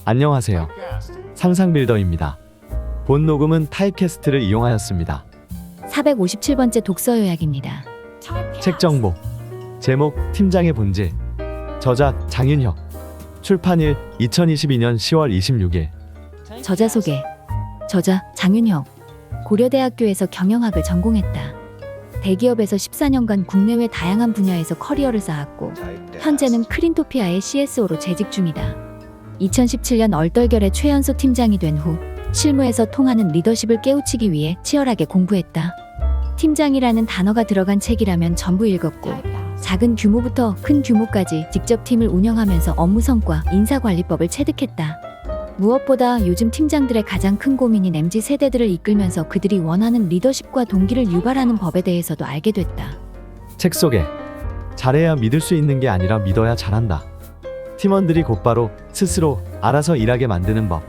안녕하세요. 상상빌더입니다. 본 녹음은 타입캐스트를 이용하였습니다. 457번째 독서 요약입니다. 책 정보, 제목 팀장의 본질, 저자 장윤혁, 출판일 2022년 10월 26일. 저자 소개. 저자 장윤혁. 고려대학교에서 경영학을 전공했다. 대기업에서 14년간 국내외 다양한 분야에서 커리어를 쌓았고 현재는 크린토피아의 CSO로 재직 중이다. 2017년 얼떨결에 최연소 팀장이 된 후 실무에서 통하는 리더십을 깨우치기 위해 치열하게 공부했다. 팀장이라는 단어가 들어간 책이라면 전부 읽었고 작은 규모부터 큰 규모까지 직접 팀을 운영하면서 업무 성과, 인사관리법을 체득했다. 무엇보다 요즘 팀장들의 가장 큰 고민인 MZ세대들을 이끌면서 그들이 원하는 리더십과 동기를 유발하는 법에 대해서도 알게 됐다. 책 소개. 잘해야 믿을 수 있는 게 아니라 믿어야 잘한다. 팀원들이 곧바로 스스로 알아서 일하게 만드는 법.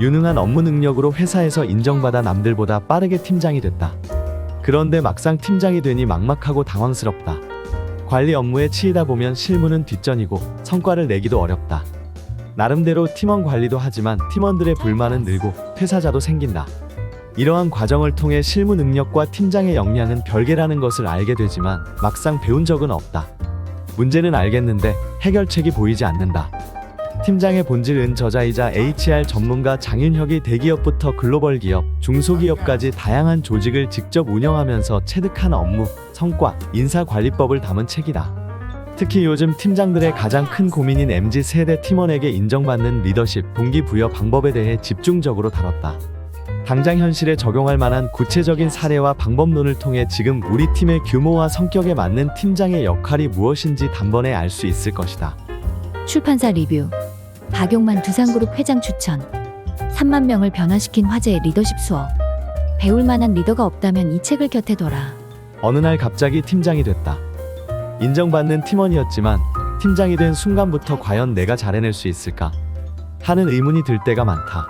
유능한 업무 능력으로 회사에서 인정받아 남들보다 빠르게 팀장이 됐다. 그런데 막상 팀장이 되니 막막하고 당황스럽다. 관리 업무에 치이다 보면 실무는 뒷전이고 성과를 내기도 어렵다. 나름대로 팀원 관리도 하지만 팀원들의 불만은 늘고 퇴사자도 생긴다. 이러한 과정을 통해 실무 능력과 팀장의 역량은 별개라는 것을 알게 되지만 막상 배운 적은 없다. 문제는 알겠는데 해결책이 보이지 않는다. 팀장의 본질은 저자이자 HR 전문가 장윤혁이 대기업부터 글로벌 기업, 중소기업까지 다양한 조직을 직접 운영하면서 체득한 업무, 성과, 인사관리법을 담은 책이다. 특히 요즘 팀장들의 가장 큰 고민인 MZ세대 팀원에게 인정받는 리더십, 동기부여 방법에 대해 집중적으로 다뤘다. 당장 현실에 적용할 만한 구체적인 사례와 방법론을 통해 지금 우리 팀의 규모와 성격에 맞는 팀장의 역할이 무엇인지 단번에 알 수 있을 것이다. 출판사 리뷰. 박용만 두산그룹 회장 추천. 3만 명을 변화시킨 화제의 리더십 수업. 배울 만한 리더가 없다면 이 책을 곁에 둬라. 어느 날 갑자기 팀장이 됐다. 인정받는 팀원이었지만 팀장이 된 순간부터 과연 내가 잘해낼 수 있을까 하는 의문이 들 때가 많다.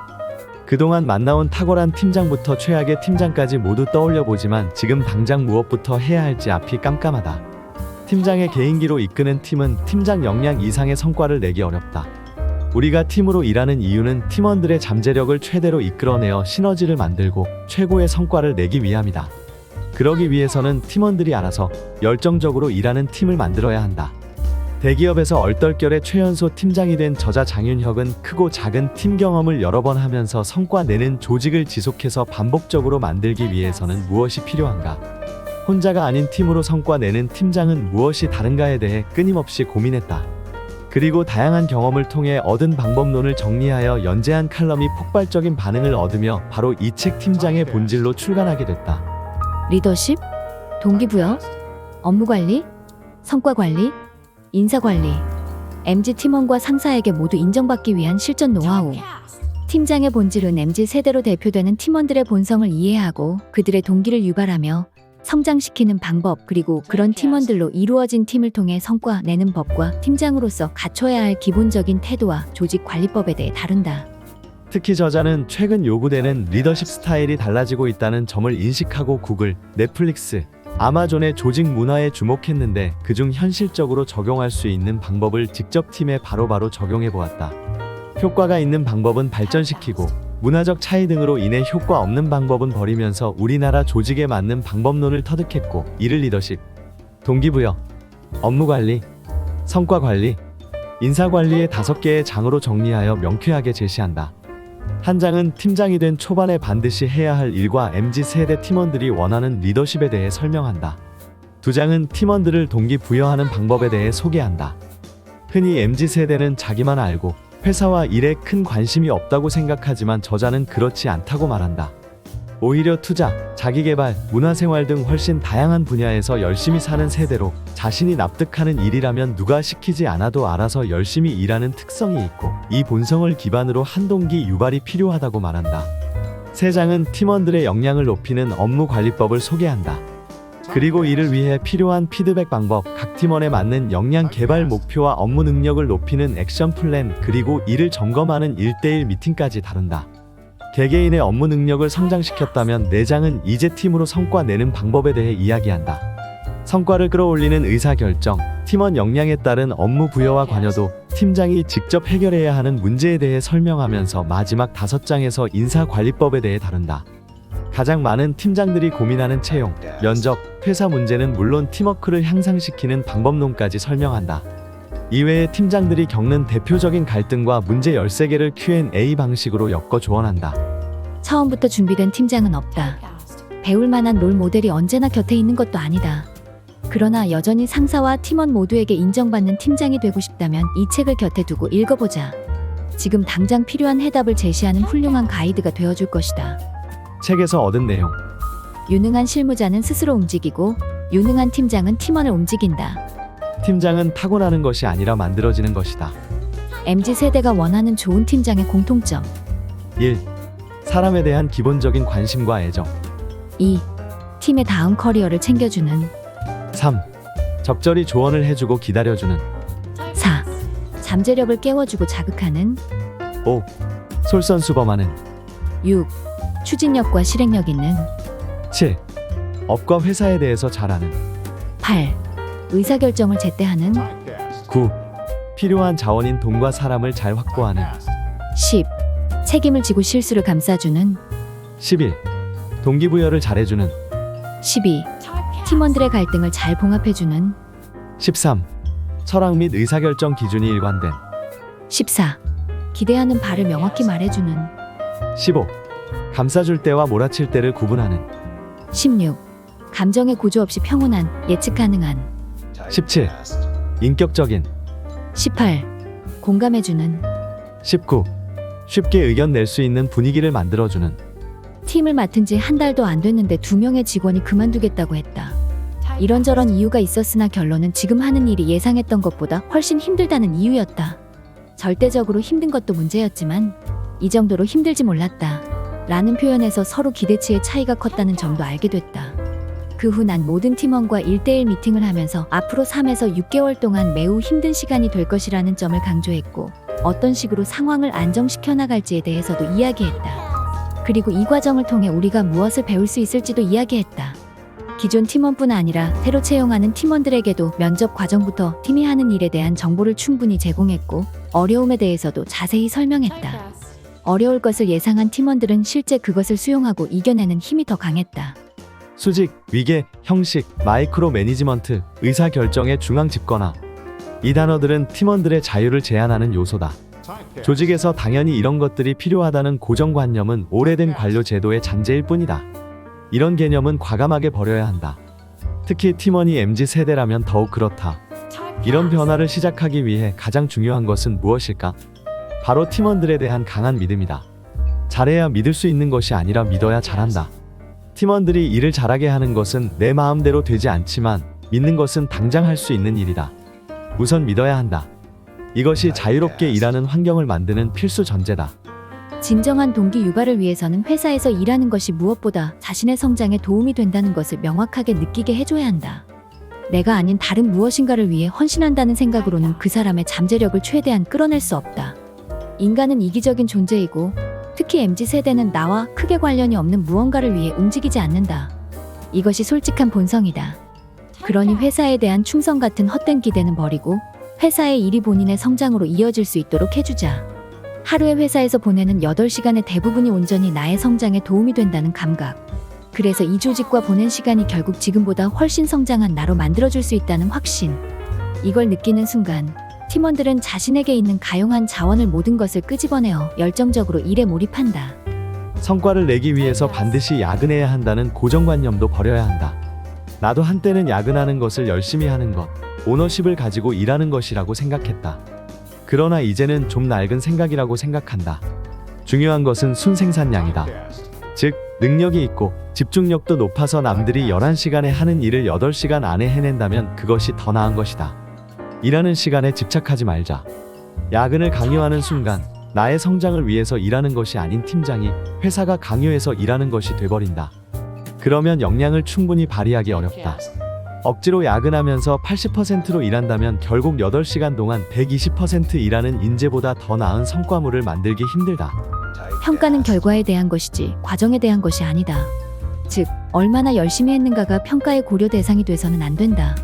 그동안 만나온 탁월한 팀장부터 최악의 팀장까지 모두 떠올려 보지만 지금 당장 무엇부터 해야 할지 앞이 깜깜하다. 팀장의 개인기로 이끄는 팀은 팀장 역량 이상의 성과를 내기 어렵다. 우리가 팀으로 일하는 이유는 팀원들의 잠재력을 최대로 이끌어내어 시너지를 만들고 최고의 성과를 내기 위함이다. 그러기 위해서는 팀원들이 알아서 열정적으로 일하는 팀을 만들어야 한다. 대기업에서 얼떨결에 최연소 팀장이 된 저자 장윤혁은 크고 작은 팀 경험을 여러 번 하면서 성과 내는 조직을 지속해서 반복적으로 만들기 위해서는 무엇이 필요한가? 혼자가 아닌 팀으로 성과 내는 팀장은 무엇이 다른가에 대해 끊임없이 고민했다. 그리고 다양한 경험을 통해 얻은 방법론을 정리하여 연재한 칼럼이 폭발적인 반응을 얻으며 바로 이 책 팀장의 본질로 출간하게 됐다. 리더십, 동기부여, 업무관리, 성과관리, 인사관리. MZ 팀원과 상사에게 모두 인정받기 위한 실전 노하우. 팀장의 본질은 MZ세대로 대표되는 팀원들의 본성을 이해하고 그들의 동기를 유발하며 성장시키는 방법, 그리고 그런 팀원들로 이루어진 팀을 통해 성과 내는 법과 팀장으로서 갖춰야 할 기본적인 태도와 조직 관리법에 대해 다룬다. 특히 저자는 최근 요구되는 리더십 스타일이 달라지고 있다는 점을 인식하고 구글, 넷플릭스, 아마존의 조직 문화에 주목했는데 그중 현실적으로 적용할 수 있는 방법을 직접 팀에 바로바로 적용해 보았다. 효과가 있는 방법은 발전시키고 문화적 차이 등으로 인해 효과 없는 방법은 버리면서 우리나라 조직에 맞는 방법론을 터득했고 이를 리더십, 동기부여, 업무관리, 성과관리, 인사관리의 5개의 장으로 정리하여 명쾌하게 제시한다. 한 장은 팀장이 된 초반에 반드시 해야 할 일과 MZ세대 팀원들이 원하는 리더십에 대해 설명한다. 2장은 팀원들을 동기부여하는 방법에 대해 소개한다. 흔히 MZ세대는 자기만 알고 회사와 일에 큰 관심이 없다고 생각하지만 저자는 그렇지 않다고 말한다. 오히려 투자, 자기개발, 문화생활 등 훨씬 다양한 분야에서 열심히 사는 세대로 자신이 납득하는 일이라면 누가 시키지 않아도 알아서 열심히 일하는 특성이 있고 이 본성을 기반으로 한 동기 유발이 필요하다고 말한다. 3장은 팀원들의 역량을 높이는 업무관리법을 소개한다. 그리고 이를 위해 필요한 피드백 방법, 각 팀원에 맞는 역량 개발 목표와 업무 능력을 높이는 액션 플랜, 그리고 이를 점검하는 1대1 미팅까지 다룬다. 개개인의 업무 능력을 성장시켰다면 4장은 이제 팀으로 성과 내는 방법에 대해 이야기한다. 성과를 끌어올리는 의사결정, 팀원 역량에 따른 업무 부여와 관여도, 팀장이 직접 해결해야 하는 문제에 대해 설명하면서 마지막 5장에서 인사관리법에 대해 다룬다. 가장 많은 팀장들이 고민하는 채용, 면접, 회사 문제는 물론 팀워크를 향상시키는 방법론까지 설명한다. 이외에 팀장들이 겪는 대표적인 갈등과 문제 13개를 Q&A 방식으로 엮어 조언한다. 처음부터 준비된 팀장은 없다. 배울 만한 롤 모델이 언제나 곁에 있는 것도 아니다. 그러나 여전히 상사와 팀원 모두에게 인정받는 팀장이 되고 싶다면 이 책을 곁에 두고 읽어보자. 지금 당장 필요한 해답을 제시하는 훌륭한 가이드가 되어줄 것이다. 책에서 얻은 내용. 유능한 실무자는 스스로 움직이고 유능한 팀장은 팀원을 움직인다. 팀장은 타고나는 것이 아니라 만들어지는 것이다. MZ세대가 원하는 좋은 팀장의 공통점. 1. 사람에 대한 기본적인 관심과 애정. 2. 팀의 다음 커리어를 챙겨주는. 3. 적절히 조언을 해주고 기다려주는. 4. 잠재력을 깨워주고 자극하는. 5. 솔선수범하는. 6. 추진력과 실행력 있는. 7. 업과 회사에 대해서 잘 아는. 8. 의사결정을 제때 하는. 9. 필요한 자원인 돈과 사람을 잘 확보하는. 10. 책임을 지고 실수를 감싸주는. 11. 동기부여를 잘해주는. 12. 팀원들의 갈등을 잘 봉합해주는. 13. 철학 및 의사결정 기준이 일관된. 14. 기대하는 바를 명확히 말해주는. 15. 감싸줄 때와 몰아칠 때를 구분하는. 16. 감정의 구조 없이 평온한, 예측 가능한. 17. 인격적인. 18. 공감해주는. 19. 쉽게 의견 낼 수 있는 분위기를 만들어주는. 팀을 맡은 지 한 달도 안 됐는데 2명의 직원이 그만두겠다고 했다. 이런저런 이유가 있었으나 결론은 지금 하는 일이 예상했던 것보다 훨씬 힘들다는 이유였다. 절대적으로 힘든 것도 문제였지만 이 정도로 힘들지 몰랐다. 라는 표현에서 서로 기대치의 차이가 컸다는 점도 알게 됐다. 그 후 난 모든 팀원과 1대1 미팅을 하면서 앞으로 3에서 6개월 동안 매우 힘든 시간이 될 것이라는 점을 강조했고 어떤 식으로 상황을 안정시켜 나갈지에 대해서도 이야기했다. 그리고 이 과정을 통해 우리가 무엇을 배울 수 있을지도 이야기했다. 기존 팀원뿐 아니라 새로 채용하는 팀원들에게도 면접 과정부터 팀이 하는 일에 대한 정보를 충분히 제공했고 어려움에 대해서도 자세히 설명했다. 어려울 것을 예상한 팀원들은 실제 그것을 수용하고 이겨내는 힘이 더 강했다. 수직, 위계, 형식, 마이크로 매니지먼트, 의사결정의 중앙 집권화. 이 단어들은 팀원들의 자유를 제한하는 요소다. 조직에서 당연히 이런 것들이 필요하다는 고정관념은 오래된 관료 제도의 잔재일 뿐이다. 이런 개념은 과감하게 버려야 한다. 특히 팀원이 MZ세대라면 더욱 그렇다. 이런 변화를 시작하기 위해 가장 중요한 것은 무엇일까? 바로 팀원들에 대한 강한 믿음이다. 잘해야 믿을 수 있는 것이 아니라 믿어야 잘한다. 팀원들이 일을 잘하게 하는 것은 내 마음대로 되지 않지만 믿는 것은 당장 할 수 있는 일이다. 우선 믿어야 한다. 이것이 자유롭게 일하는 환경을 만드는 필수 전제다. 진정한 동기 유발을 위해서는 회사에서 일하는 것이 무엇보다 자신의 성장에 도움이 된다는 것을 명확하게 느끼게 해줘야 한다. 내가 아닌 다른 무엇인가를 위해 헌신한다는 생각으로는 그 사람의 잠재력을 최대한 끌어낼 수 없다. 인간은 이기적인 존재이고 특히 MZ세대는 나와 크게 관련이 없는 무언가를 위해 움직이지 않는다. 이것이 솔직한 본성이다. 그러니 회사에 대한 충성 같은 헛된 기대는 버리고 회사의 일이 본인의 성장으로 이어질 수 있도록 해주자. 하루에 회사에서 보내는 8시간의 대부분이 온전히 나의 성장에 도움이 된다는 감각. 그래서 이 조직과 보낸 시간이 결국 지금보다 훨씬 성장한 나로 만들어줄 수 있다는 확신. 이걸 느끼는 순간 팀원들은 자신에게 있는 가용한 자원을 모든 것을 끄집어내어 열정적으로 일에 몰입한다. 성과를 내기 위해서 반드시 야근해야 한다는 고정관념도 버려야 한다. 나도 한때는 야근하는 것을 열심히 하는 것, 오너십을 가지고 일하는 것이라고 생각했다. 그러나 이제는 좀 낡은 생각이라고 생각한다. 중요한 것은 순생산량이다. 즉, 능력이 있고 집중력도 높아서 남들이 11시간에 하는 일을 8시간 안에 해낸다면 그것이 더 나은 것이다. 일하는 시간에 집착하지 말자. 야근을 강요하는 순간 나의 성장을 위해서 일하는 것이 아닌 팀장이 회사가 강요해서 일하는 것이 돼버린다. 그러면 역량을 충분히 발휘하기 어렵다. 억지로 야근하면서 80%로 일한다면 결국 8시간 동안 120% 일하는 인재보다 더 나은 성과물을 만들기 힘들다. 평가는 결과에 대한 것이지 과정에 대한 것이 아니다. 즉, 얼마나 열심히 했는가가 평가의 고려 대상이 돼서는 안 된다.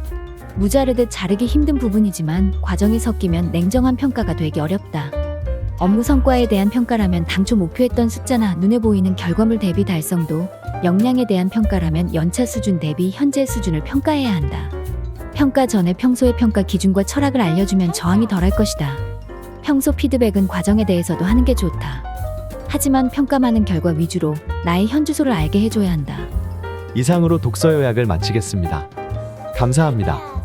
무자르듯 자르기 힘든 부분이지만 과정이 섞이면 냉정한 평가가 되기 어렵다. 업무 성과에 대한 평가라면 당초 목표했던 숫자나 눈에 보이는 결과물 대비 달성도, 역량에 대한 평가라면 연차 수준 대비 현재 수준을 평가해야 한다. 평가 전에 평소의 평가 기준과 철학을 알려주면 저항이 덜할 것이다. 평소 피드백은 과정에 대해서도 하는 게 좋다. 하지만 평가 많은 결과 위주로 나의 현 주소를 알게 해줘야 한다. 이상으로 독서 요약을 마치겠습니다. 감사합니다.